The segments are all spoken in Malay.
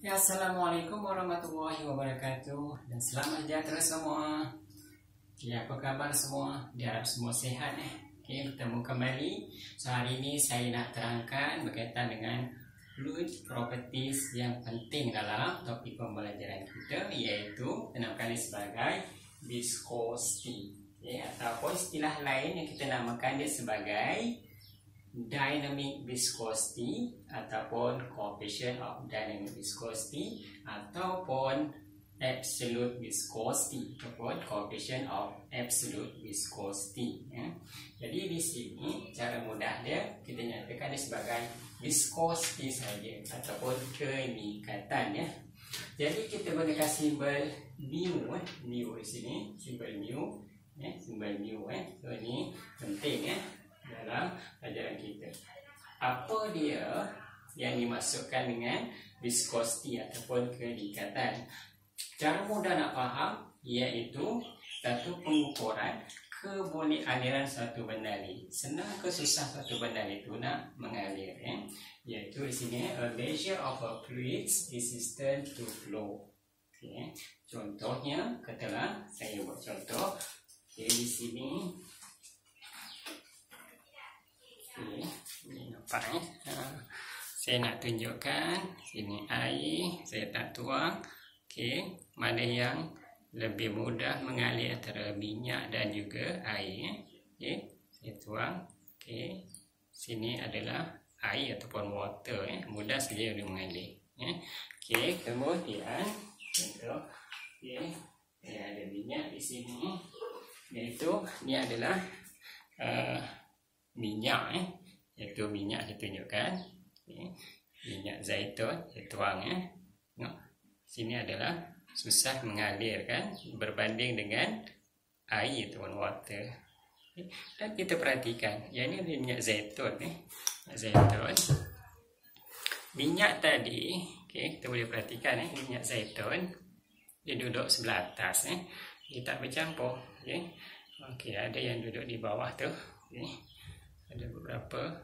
Ya, Assalamualaikum warahmatullahi wabarakatuh dan selamat sejahtera semua. Ya, apa kabar semua? Diharap semua sehat Oke, bertemu kembali. So, hari ini saya nak terangkan berkaitan dengan fluid properties yang penting dalam topik pembelajaran kita, iaitu dinamakan sebagai viscosity. Ataupun istilah lain yang kita namakan dia sebagai dynamic viscosity ataupun coefficient of dynamic viscosity ataupun absolute viscosity ataupun coefficient of absolute viscosity Jadi di sini cara mudah dia kita nyatakan dia sebagai viscosity saja ataupun kenikatan Jadi kita gunakan simbol mu mu di sini simbol mu simbol mu So ini penting dalam pelajaran kita. Apa dia yang dimasukkan dengan viscosity ataupun kenikatan? Cara mudah nak faham iaitu satu pengukuran kebolehaliran suatu benda ni. Senang ke susah suatu benda itu nak mengalir Iaitu di sini a measure of a fluid's resistance to flow. Contohnya katalah saya buat contoh. Di sini ini nampak saya nak tunjukkan sini air saya tak tuang. Mana yang lebih mudah mengalir antara minyak dan juga air saya tuang. Sini adalah air ataupun water mudah saja dia mengalir kemudian contoh ada minyak di sini, iaitu ni adalah minyak iaitu minyak saya tunjukkan minyak zaitun saya tuang sini adalah susah mengalir kan berbanding dengan air ataupun water dan kita perhatikan yang ini adalah minyak zaitun minyak tadi kita boleh perhatikan minyak zaitun dia duduk sebelah atas dia tak bercampur ada yang duduk di bawah tu ada beberapa.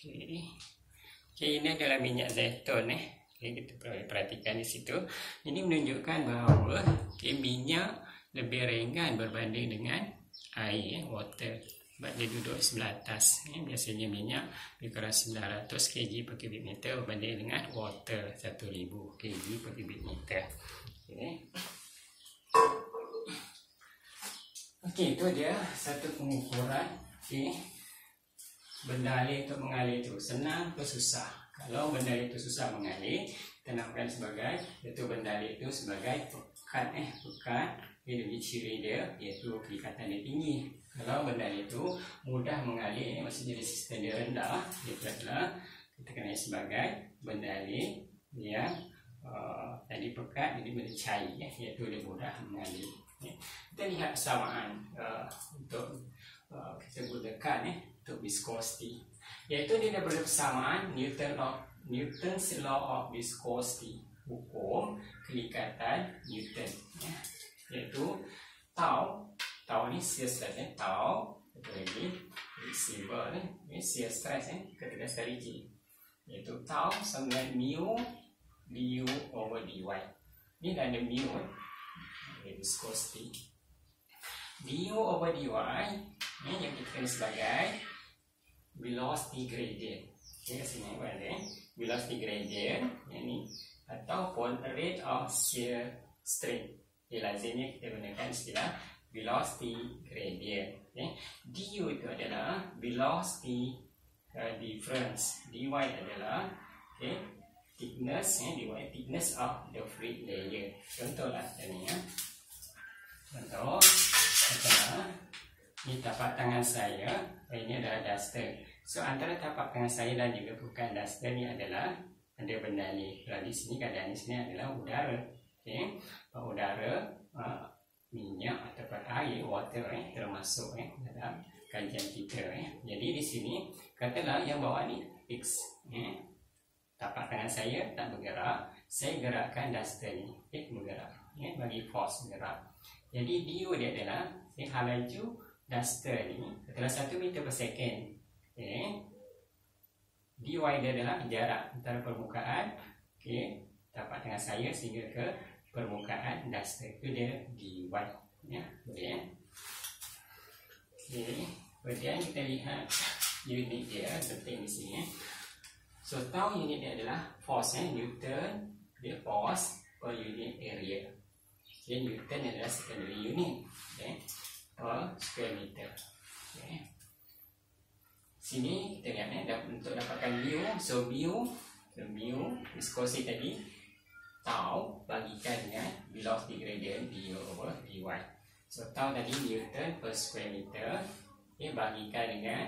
Ini adalah minyak zaitun kita perhatikan di situ. Ini menunjukkan bahawa minyak lebih ringan berbanding dengan air water sebab dia duduk sebelah atas. Biasanya minyak lebih kurang 900 kg per kubik meter berbanding dengan water 1000 kg per kubik meter. Itu dia satu pengukuran benda air untuk mengalir itu senang atau susah. Kalau benda itu susah mengalir, kita namakan sebagai itu benda air itu sebagai pekat pekat. Ini ciri dia iaitu kenikatan dia tinggi. Kalau benda itu mudah mengalir, maksudnya resisten dia rendah, dia adalah kita kenal sebagai benda air yang tadi pekat jadi benda cair iaitu dia mudah mengalir. Kita lihat persamaan untuk kita gunakan untuk viscosity, iaitu dia ada persamaan Newton's law of viscosity, hukum kenikatan Newton iaitu tau ni shear stress tau lagi simbol shear stress ketika sekali G iaitu tau sama dengan mu du over dy. Ini ada mu viscosity du over dy yang kita kenal sebagai velocity gradient. Sini ada velocity gradient ini ataupun rate of shear strain. Lazimnya kita gunakan istilah velocity gradient. Du itu adalah velocity difference, dy adalah thickness thickness of the fluid layer. Contohlah ini contoh katakanlah ini tapak tangan saya, ini adalah duster. So antara tapak tangan saya dan juga bukan duster ni adalah ada benda ni. Kalau di sini keadaan di sini adalah udara. Udara, minyak ataupun air, water termasuk dalam kajian kita. Jadi di sini katalah yang bawah ni X. Tapak tangan saya tak bergerak, saya gerakkan duster ni bergerak, bagi force bergerak. Jadi du dia adalah laju duster ni katalah 1 meter per second. dy dia adalah jarak antara permukaan okey, tapak tangan saya sehingga ke permukaan duster. Itu dia dy, ya, boleh ya. Okey, kemudian kita lihat unit dia penting di sini. So tahu unit dia adalah force, Newton dia force per unit area. Okay, Newton adalah secondary unit, okay, per square meter. Okay. Sini kita lihat untuk dapatkan mu. So mu viscosity tadi tau bagikan dengan velocity gradient du over dy. So tau tadi Newton per square meter, okay, bagikan dengan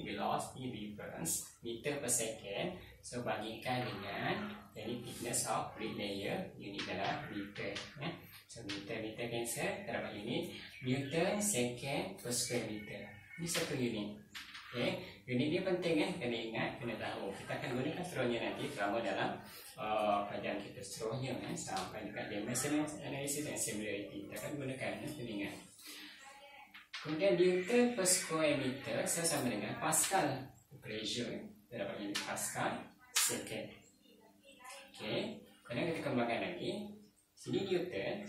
velocity difference meter per second. So bagikan dengan jadi thickness of plate layer, unit adalah meter, ya. So meter cancel, kita dapat unit Newton second per square meter. Ini satu unit. Okay. Unit dia penting, kena ingat, kena tahu. Kita akan gunakan seterusnya nanti selama dalam pelajaran kita seterusnya, sampai dekat dimensional analysis and similarity. Kita akan gunakan, kena ingat. Kemudian Newton per square meter sama dengan Pascal pressure. Kita dapat unit Pascal second. Okay. Kemudian kita kembangkan lagi. Sini Newton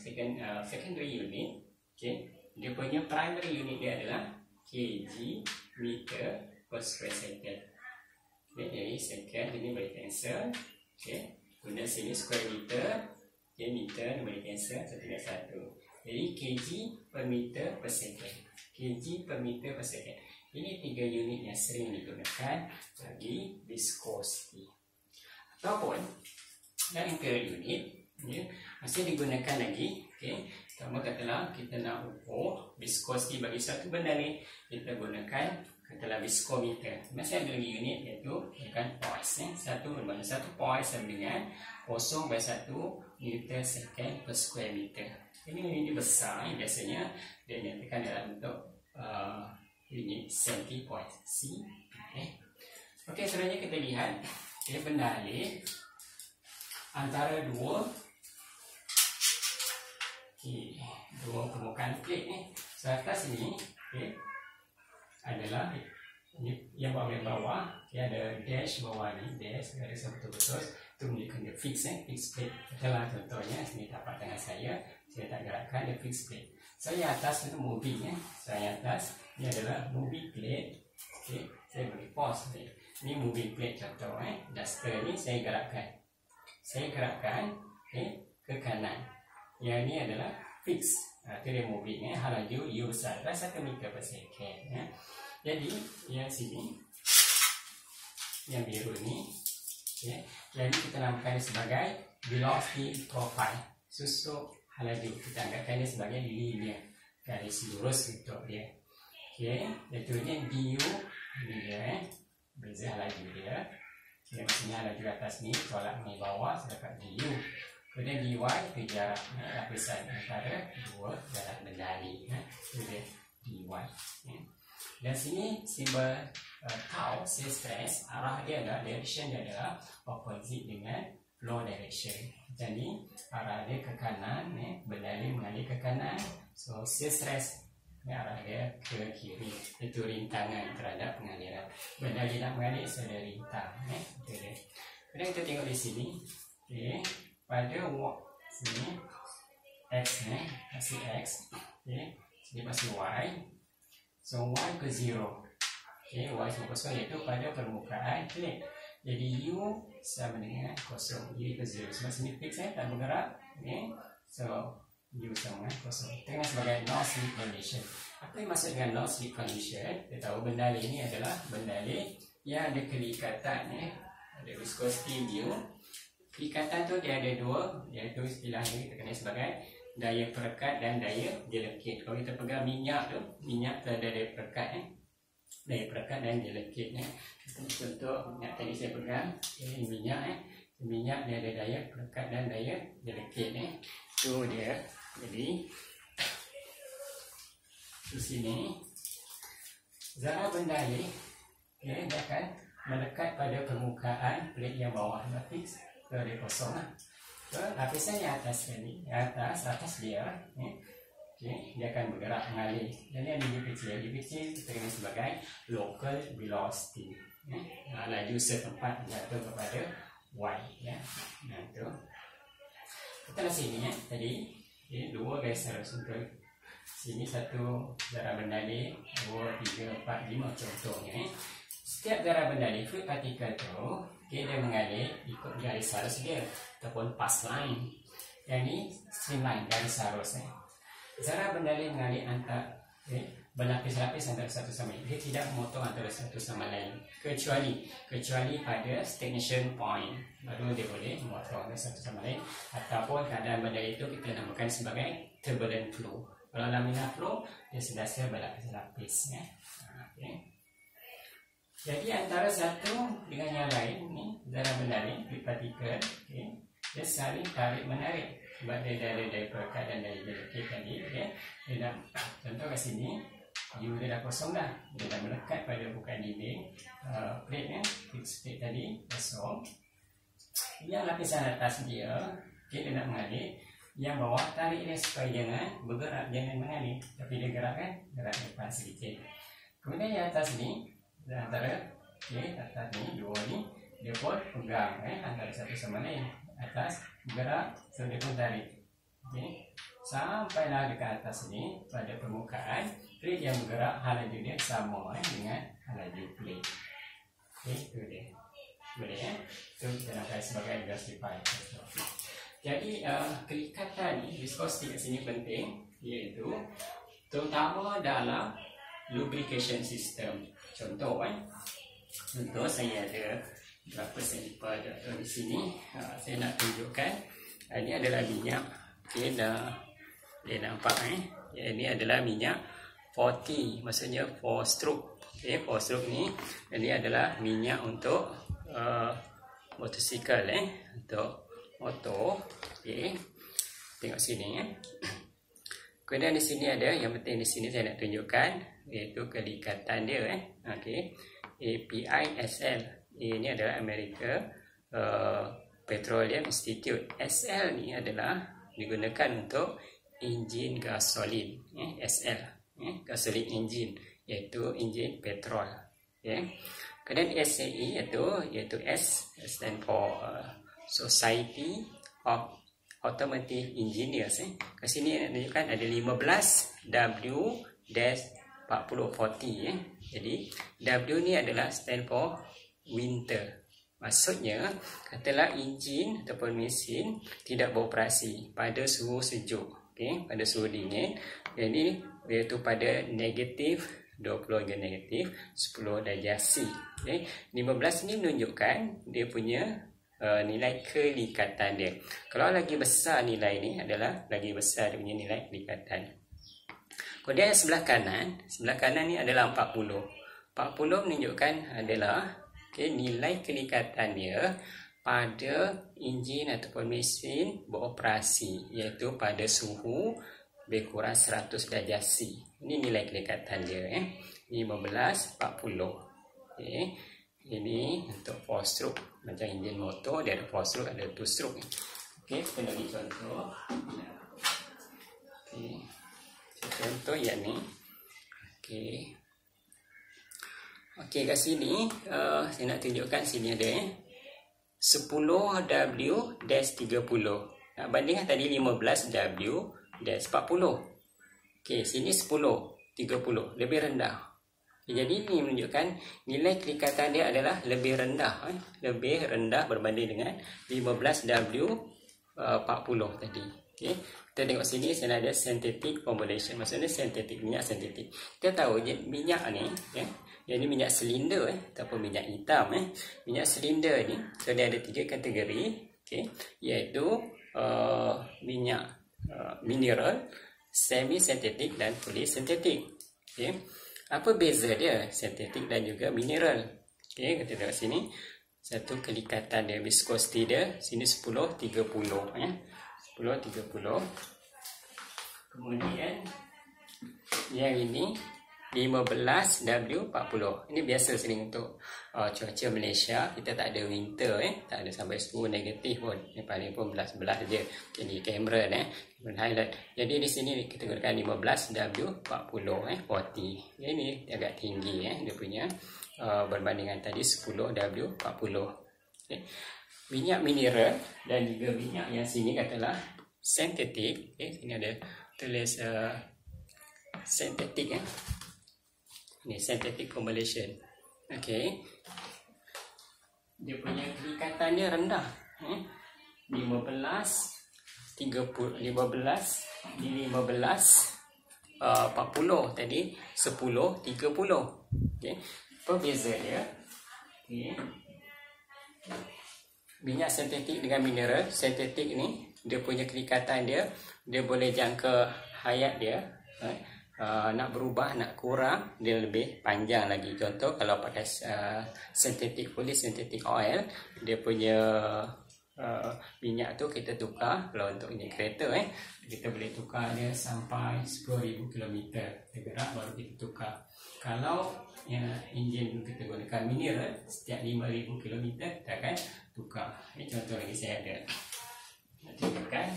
secondary unit. Okay. Dia punya primary unit dia adalah kg meter per square second. Okay. Jadi second ini boleh cancel. Okay. Kemudian sini square meter. Okay. Meter boleh cancel, satu dengan satu. Jadi kg per meter per second. kg per meter per second. Ini tiga unit yang sering digunakan bagi viscosity. Ataupun yang third unit, ya, masih digunakan lagi. Okay. Pertama katalah kita nak ukur viscosity bagi satu benda ni, kita gunakan katalah viskometer. Masih ada lagi unit iaitu dengan poise. Satu berbanding satu poise sama dengan 0,1 Newton second per square meter. Ini unit besar, biasanya dia nyatakan dalam bentuk unit centipoise. Okey, selanjutnya kita lihat dia berdalih antara dua permukaan plate ni. So atas ini, okay, adalah yang bawah, okay, ada dash bawah ni, dash garis betul-betul itu menunjukkan dia fix, fix plate. Itulah contohnya sini tapak tangan saya tak gerakkan, dia fix plate. Saya atas itu moving, saya atas ini adalah moving plate. Okay, saya boleh pause ni. Ini moving plate contoh, duster ni saya gerakkan, okay, ke kanan. Yang ini adalah fix. Itu dia moving, halaju u besar adalah 1 meter per second, ya. Jadi yang sini, yang biru ni, okay, yang ini kita namakan sebagai velocity profile. Susuk halaju kita anggapkan dia sebagai linear, garis lurus untuk dia. Okay, iaitu ini du dia, beza halaju dia. Yang sini halaju atas ni tolak ni bawah, sedangkan du. Kemudian dy itu jarak lapisan antara dua jarak berdali, itu dia dy. Dan sini simbol tau, shear stress, arah dia adalah direction dia adalah opposite dengan flow direction. Jadi arah dia ke kanan, berdali mengalir ke kanan. So shear stress arah dia ke kiri, itu rintangan terhadap pengaliran. Berdali nak mengalir sudah rintang, itu dia. Kemudian kita tengok di sini, okay, pada sini x masih x, okay, sini masih y. So y ke 0, okay, y sama kosong iaitu pada permukaan plate. Jadi u sama dengan kosong, u ke 0. Sebab sini fix, tak bergerak, okay. So u sama dengan kosong. Tengah sebagai no slip condition. Apa yang maksud dengan no slip condition? Kita tahu benda ini adalah benda yang ada keikatan, ada viscosity mu. Ikatan tu dia ada dua, iaitu istilahnya kita kenal sebagai daya perekat dan daya dilekit. Kalau kita pegang minyak tu, minyak tu ada daya perekat, daya perekat dan dilekit. Contoh minyak tadi saya pegang, ini minyak, minyak dia ada daya perekat dan daya dilekit. Tu dia. Jadi di sini zara benda ni, dia akan melekat pada permukaan plate yang bawah, fix. Dia kosong lah. So, lapisan yang atas ni, atas dia, okay, dia akan bergerak mengalir. Dan yang lebih kecil kita kenal sebagai local velocity. Laju setempat jatuh kepada Y ya. Nah itu kita lihat sini ya, tadi ini 2 garis harus untuk sini 1 darah berdalih, 2, 3, 4, 5 contohnya. Setiap darah berdalih fluid partikel tu dia mengalir ikut garis arus dia ataupun path line. Yang ni streamline garis arus Darah berdalih mengalir antara berlapis-lapis antara satu sama lain. Dia tidak memotong antara satu sama lain kecuali pada stagnation point, baru dia boleh memotong antara satu sama lain. Ataupun keadaan berdalih itu kita namakan sebagai turbulent flow. Kalau laminar flow dia sentiasa berlapis-lapis ya. Okay. Jadi antara satu dengan yang lain ni darah berdalih fluid partikel, dia saling tarik menarik sebab dia dari perkat dan dari delocate tadi ya. Dia dah, contoh kat sini U dia dah kosong dah, dia dah melekat pada bukan dinding plate fixed plate tadi kosong. Yang lapisan atas dia dia nak mengalir, yang bawah tarik dia supaya jangan bergerak, jangan mengalir, tapi dia gerak depan sedikit. Kemudian yang atas ni antara atas ni dua ni dia pun pegang antara satu sama lain, atas bergerak so dia pun tarik sampailah dekat atas ni pada permukaan plate yang bergerak, laju dia sama dengan laju plate. Itu dia boleh itu kita nak sebagai justify. Jadi kelikatan ni viscosity kat sini penting, iaitu terutama dalam lubrication system. Contoh contoh saya ada berapa sampel di sini, saya nak tunjukkan. Ini adalah minyak, dia nampak ini adalah minyak 40, maksudnya 4 stroke. 4 stroke ni ini adalah minyak untuk motosikal untuk motor. Tengok sini Kemudian di sini ada yang penting, di sini saya nak tunjukkan iaitu kelikatan dia API-SL. Ini adalah America Petroleum Institute. SL ni adalah digunakan untuk enjin gasolin, SL gasolin engine, iaitu enjin petrol. Kemudian SAE iaitu S stand for Society of Automotive Engineers. Kat sini menunjukkan ada 15W-4040. Jadi W ni adalah stand for winter. Maksudnya katalah enjin ataupun mesin tidak beroperasi pada suhu sejuk, pada suhu dingin. Jadi iaitu pada negatif 20 hingga negatif 10 darjah C. 15 ni menunjukkan dia punya nilai kelikatan dia. Kalau lagi besar nilai ni adalah lagi besar dia punya nilai kelikatan. Kemudian sebelah kanan ni adalah 40. 40 menunjukkan adalah nilai kelikatan dia pada enjin ataupun mesin beroperasi, iaitu pada suhu lebih kurang 100 darjah C. Ini nilai kelikatan dia 15, 40. Ini untuk 4 stroke. Macam enjin motor dia ada 4 stroke, ada 2 stroke. Kita bagi contoh. Contoh yang ni. Kat sini saya nak tunjukkan sini ada 10W-30. Nak bandingkan tadi 15W-40. Sini 10, 30 lebih rendah. Jadi ini menunjukkan nilai kelikatan dia adalah lebih rendah, berbanding dengan 15W-40 tadi. Kita tengok sini, saya ada synthetic formulation, maksudnya minyak sintetik. Kita tahu minyak ni ini minyak silinder ataupun minyak hitam. Minyak silinder ni dia ada 3 kategori, iaitu minyak mineral, semi sintetik dan fully sintetik. Apa beza dia sintetik dan juga mineral? Kita tengok sini, satu kelikatan dia, viscosity dia sini 10-30 10-30. Kemudian yang ini 15W-40. Ini biasa sering untuk cuaca Malaysia. Kita tak ada winter, tak ada sampai suhu negatif pun. Yang paling pun belas-belas je. Jadi kamera highlight. Jadi di sini kita gunakan 15W-40, 40. Ini agak tinggi dia punya berbandingan tadi 10W-40. minyak mineral dan juga minyak yang sini katalah sintetik. Sini ada tulis sintetik ya. Ini synthetic formulation. Dia punya keikatan dia rendah. 15 30 15 di 15 40 tadi 10 30. Apa beza dia? Minyak sintetik dengan mineral. Sintetik ni dia punya keikatan dia boleh jangka hayat dia. Nak berubah, nak kurang, dia lebih panjang lagi. Contoh kalau pakai synthetic synthetic oil, dia punya minyak tu kita tukar. Kalau untuk ini kereta kita boleh tukar dia sampai 10,000 km tergerak baru kita tukar. Kalau enjin kita gunakan mineral, setiap 5,000 km kita akan tukar. Ini contoh lagi saya ada. Nanti tekan.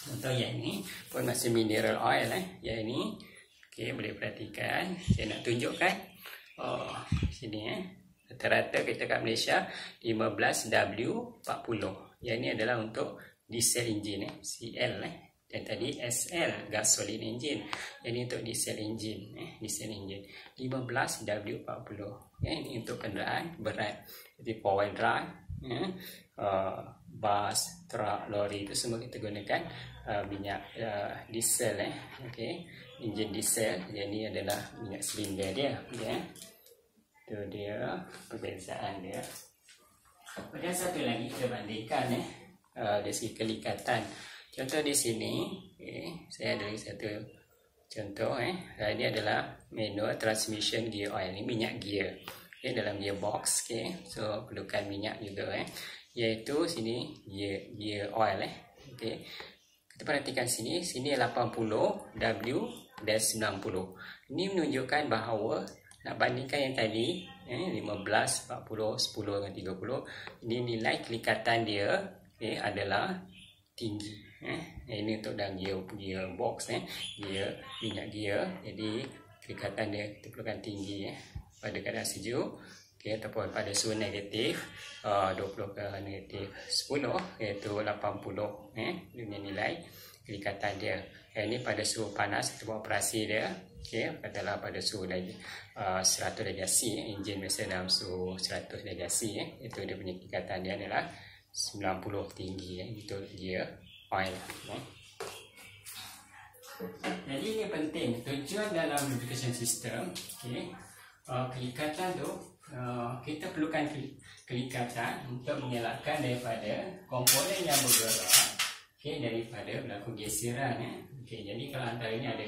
Contoh yang ini pun masih mineral oil yang ini. Boleh perhatikan. Saya nak tunjukkan. Sini rata-rata kita kat Malaysia 15W40. Yang ini adalah untuk diesel engine CL dan tadi SL gasoline engine. Yang ini untuk diesel engine diesel engine 15W40. Ini untuk kenderaan berat seperti 4-wheel drive, bus, truck, lori, itu semua kita gunakan minyak diesel engine diesel. Jadi ini adalah minyak silinder dia itu dia perbezaan dia. Kemudian satu lagi kita bandingkan dari segi kelikatan. Contoh di sini saya ada satu contoh ini adalah manual transmission gear oil. Ini minyak gear dalam gearbox. So perlukan minyak juga iaitu sini gear oil kita perhatikan sini 80 W dan 90. Ini menunjukkan bahawa nak bandingkan yang tadi 15, 40, 10 dengan 30, ini nilai kelikatan dia adalah tinggi. Ini untuk dalam gearbox gear minyak gear. Jadi kelikatan dia kita perlukan tinggi pada keadaan sejuk ataupun pada suhu negatif 20 ke negatif 10 iaitu 80 dengan nilai kelikatan dia. Ini pada suhu panas kita buat operasi dia katalah pada suhu 100 darjah C. Enjin biasa dalam suhu 100 darjah C itu dia punya kelikatan dia adalah 90 tinggi itu gear oil. Jadi ini penting tujuan dalam lubrication system. Kelikatan tu kita perlukan kelikatan untuk mengelakkan daripada komponen yang bergerak daripada berlaku geseran jadi kalau antaranya ada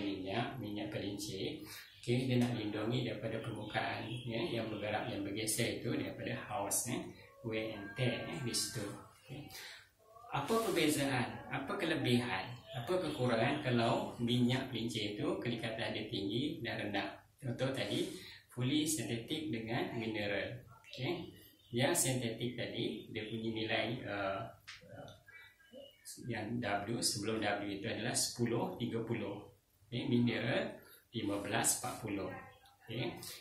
minyak kelinci dia nak lindungi daripada permukaan yang bergerak, yang bergeser itu daripada haus wear and tear di situ. Apa perbezaan, apa kelebihan, apa kekurangan kalau minyak kelinci itu kelikatan dia tinggi dan rendah? Contoh tadi fully synthetic dengan mineral. Yang sintetik tadi dia punya nilai yang W sebelum W itu adalah 10-30. Mineral 15-40.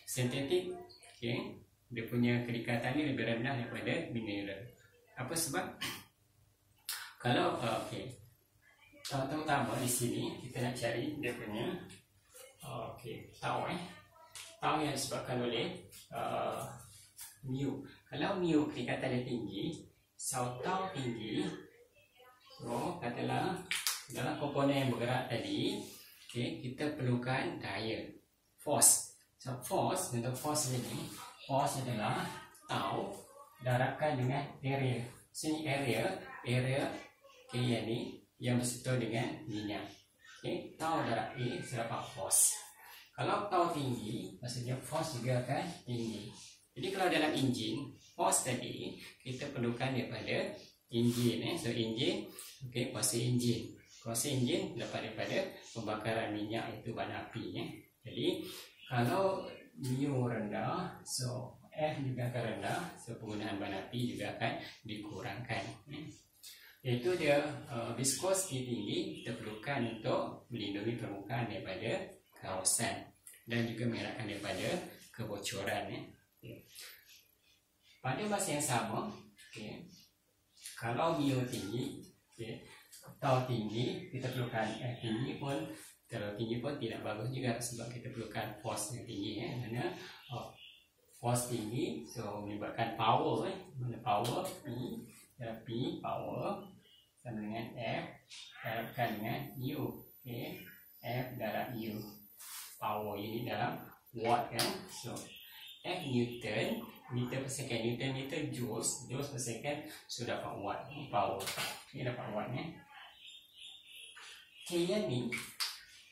Sintetik dia punya kelikatan ni lebih rendah daripada mineral. Apa sebab? Kalau terutama di sini kita nak cari dia punya tau yang disebabkan oleh mu. Kalau mu kelikatan dia tinggi, tau tinggi, so katalah dalam komponen yang bergerak tadi kita perlukan daya, force. So force, untuk force ini, force adalah tau darabkan dengan area. Sini area yang ni yang bersentuh dengan minyak. Tau darab A serapa force. Kalau tau tinggi, maksudnya force juga akan tinggi. Jadi kalau dalam enjin, force tadi kita perlukan daripada enjin. So enjin, kuasa enjin. Kuasa enjin dapat daripada pembakaran minyak itu bahan api. Jadi kalau mu rendah, so F juga akan rendah, so penggunaan bahan api juga akan dikurangkan. Iaitu dia viscosity tinggi kita perlukan untuk melindungi permukaan daripada kawasan dan juga mengelakkan daripada kebocoran. Pada masa yang sama, Okay. Kalau mu tinggi, okay, atau tinggi, kita perlukan tinggi pun, kalau tinggi pun tidak bagus juga sebab kita perlukan force yang tinggi ya. Mana force tinggi, so menyebabkan power mana power P power sama dengan F darabkan dengan U. Okay. F darab U, power ini dalam watt kan. So F Newton, meter per second, Newton meter joules, joules per second, so dapat watt power. Ini dapat watt ya. Okay, yang ni,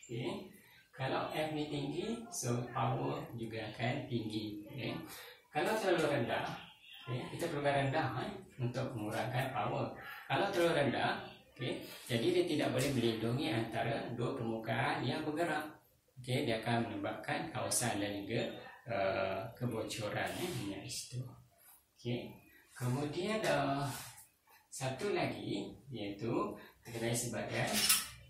okay, kalau F ni tinggi, so power juga akan tinggi. Okay. Kalau terlalu rendah, okay, kita perlukan rendah untuk mengurangkan power. Kalau terlalu rendah, okay, jadi dia tidak boleh melindungi antara dua permukaan yang bergerak. Okay, dia akan menyebabkan kawasan dan juga kebocoran minyak itu. Okay. Kemudian satu lagi iaitu terkenal sebagai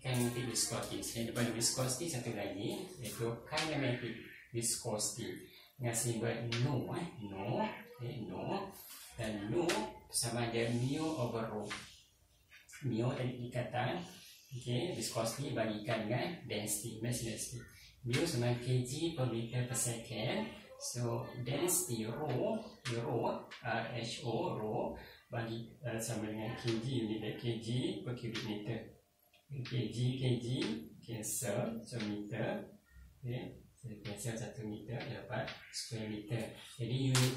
kinematic viscosity. Selain daripada viscosity, satu lagi iaitu kinematic viscosity dengan simbol no, okay, no, dan no sama ada mu over rho. Mu tadi ikatan, okay, viscosity bagikan dengan density, mass density. Mu sama kg per meter per second. So density rho RHO rho bagi sama dengan kg unit kg per cubic meter. Kg cancel, so meter, okay, so cancel 1 meter dapat square meter. Jadi unit